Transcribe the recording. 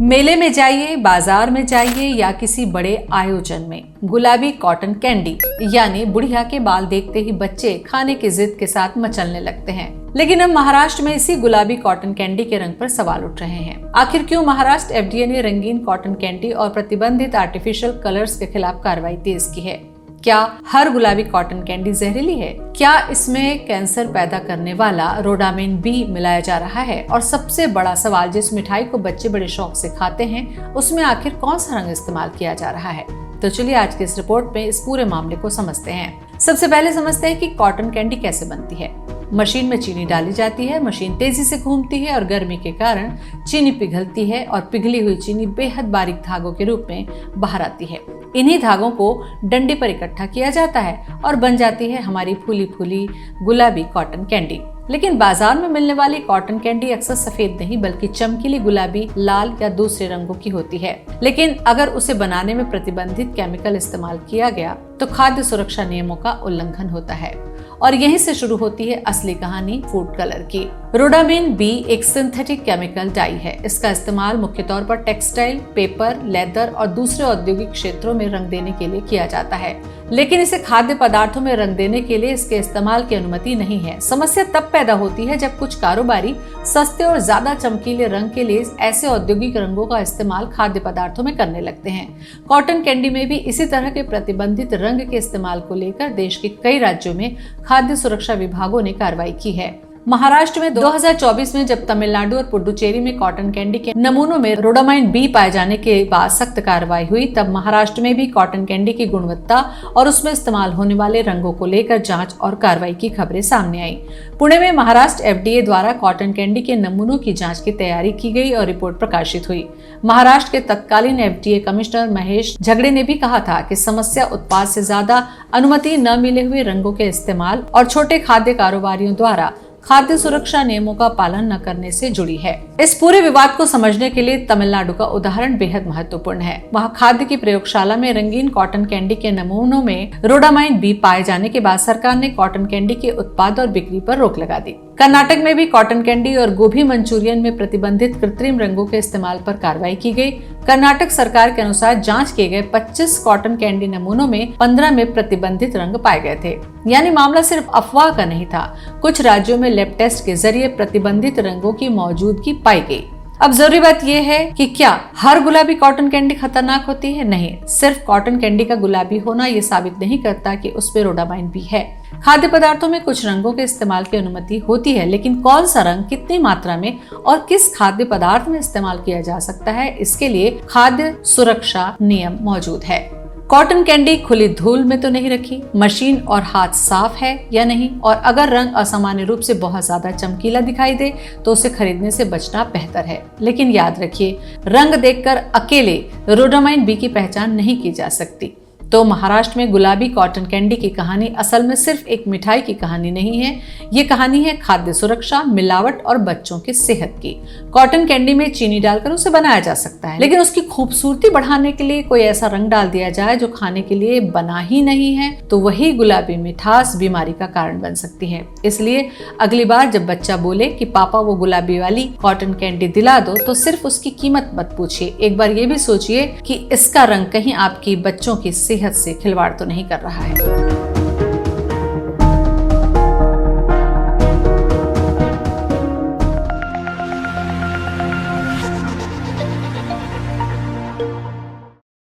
मेले में जाइए, बाजार में जाइए या किसी बड़े आयोजन में, गुलाबी कॉटन कैंडी यानी बुढ़िया के बाल देखते ही बच्चे खाने की जिद के साथ मचलने लगते हैं। लेकिन अब महाराष्ट्र में इसी गुलाबी कॉटन कैंडी के रंग पर सवाल उठ रहे हैं। आखिर क्यों महाराष्ट्र एफडीए ने रंगीन कॉटन कैंडी और प्रतिबंधित आर्टिफिशियल कलर्स के खिलाफ कार्रवाई तेज की है? क्या हर गुलाबी कॉटन कैंडी जहरीली है? क्या इसमें कैंसर पैदा करने वाला रोडामिन बी मिलाया जा रहा है? और सबसे बड़ा सवाल, जिस मिठाई को बच्चे बड़े शौक से खाते हैं उसमें आखिर कौन सा रंग इस्तेमाल किया जा रहा है? तो चलिए आज के इस रिपोर्ट में इस पूरे मामले को समझते हैं। सबसे पहले समझते हैं कि कॉटन कैंडी कैसे बनती है। मशीन में चीनी डाली जाती है, मशीन तेजी से घूमती है और गर्मी के कारण चीनी पिघलती है और पिघली हुई चीनी बेहद बारीक धागों के रूप में बाहर आती है। इन्हीं धागों को डंडे पर इकट्ठा किया जाता है और बन जाती है हमारी फूली फूली गुलाबी कॉटन कैंडी। लेकिन बाजार में मिलने वाली कॉटन कैंडी अक्सर सफेद नहीं बल्कि चमकीली गुलाबी, लाल या दूसरे रंगों की होती है। लेकिन अगर उसे बनाने में प्रतिबंधित केमिकल इस्तेमाल किया गया तो खाद्य सुरक्षा नियमों का उल्लंघन होता है। और यहीं से शुरू होती है असली कहानी फूड कलर की। रोडामिन बी एक सिंथेटिक केमिकल डाई है। इसका इस्तेमाल मुख्य तौर पर टेक्सटाइल, पेपर, लेदर और दूसरे औद्योगिक क्षेत्रों में रंग देने के लिए किया जाता है। लेकिन इसे खाद्य पदार्थों में रंग देने के लिए इसके इस्तेमाल की अनुमति नहीं है। समस्या तब पैदा होती है जब कुछ कारोबारी सस्ते और ज्यादा चमकीले रंग के लिए ऐसे औद्योगिक रंगों का इस्तेमाल खाद्य पदार्थों में करने लगते हैं। कॉटन कैंडी में भी इसी तरह के प्रतिबंधित रंग के इस्तेमाल को लेकर देश के कई राज्यों में खाद्य सुरक्षा विभागों ने कार्रवाई की है। महाराष्ट्र में 2024 में जब तमिलनाडु और पुडुचेरी में कॉटन कैंडी के नमूनों में रोडामाइन बी पाए जाने के बाद सख्त कार्रवाई हुई, तब महाराष्ट्र में भी कॉटन कैंडी की गुणवत्ता और उसमें इस्तेमाल होने वाले रंगों को लेकर जांच और कार्रवाई की खबरें सामने आई। पुणे में महाराष्ट्र एफडीए द्वारा कॉटन कैंडी के नमूनों की जांच की तैयारी की गई और रिपोर्ट प्रकाशित हुई। महाराष्ट्र के तत्कालीन एफडीए कमिश्नर महेश झगड़े ने भी कहा था कि समस्या उत्पाद से ज्यादा अनुमति न मिले हुए रंगों के इस्तेमाल और छोटे खाद्य कारोबारियों द्वारा खाद्य सुरक्षा नियमों का पालन न करने से जुड़ी है। इस पूरे विवाद को समझने के लिए तमिलनाडु का उदाहरण बेहद महत्वपूर्ण है। वहाँ खाद्य की प्रयोगशाला में रंगीन कॉटन कैंडी के नमूनों में रोडामाइन बी पाए जाने के बाद सरकार ने कॉटन कैंडी के उत्पाद और बिक्री पर रोक लगा दी। कर्नाटक में भी कॉटन कैंडी और गोभी मंचूरियन में प्रतिबंधित कृत्रिम रंगों के इस्तेमाल पर कार्रवाई की गई। कर्नाटक सरकार के अनुसार जांच किए गए 25 कॉटन कैंडी नमूनों में 15 में प्रतिबंधित रंग पाए गए थे। यानी मामला सिर्फ अफवाह का नहीं था। कुछ राज्यों में लैब टेस्ट के जरिए प्रतिबंधित रंगों की मौजूदगी पाई गई। अब जरूरी बात यह है कि क्या हर गुलाबी कॉटन कैंडी खतरनाक होती है? नहीं, सिर्फ कॉटन कैंडी का गुलाबी होना ये साबित नहीं करता कि उसमें रोडामाइन भी है। खाद्य पदार्थों में कुछ रंगों के इस्तेमाल की अनुमति होती है, लेकिन कौन सा रंग कितनी मात्रा में और किस खाद्य पदार्थ में इस्तेमाल किया जा सकता है, इसके लिए खाद्य सुरक्षा नियम मौजूद है। कॉटन कैंडी खुली धूल में तो नहीं रखी, मशीन और हाथ साफ है या नहीं, और अगर रंग असामान्य रूप से बहुत ज्यादा चमकीला दिखाई दे तो उसे खरीदने से बचना बेहतर है। लेकिन याद रखिए, रंग देखकर अकेले रोडामाइन बी की पहचान नहीं की जा सकती। तो महाराष्ट्र में गुलाबी कॉटन कैंडी की कहानी असल में सिर्फ एक मिठाई की कहानी नहीं है। ये कहानी है खाद्य सुरक्षा, मिलावट और बच्चों की सेहत की। कॉटन कैंडी में चीनी डालकर उसे बनाया जा सकता है, लेकिन उसकी खूबसूरती बढ़ाने के लिए कोई ऐसा रंग डाल दिया जाए जो खाने के लिए बना ही नहीं है, तो वही गुलाबी मिठास बीमारी का कारण बन सकती है। इसलिए अगली बार जब बच्चा बोले कि पापा वो गुलाबी वाली कॉटन कैंडी दिला दो, तो सिर्फ उसकी कीमत मत पूछिए, एक बार ये भी सोचिए कि इसका रंग कहीं आपकी बच्चों की सेहत से खिलवाड़ तो नहीं कर रहा है।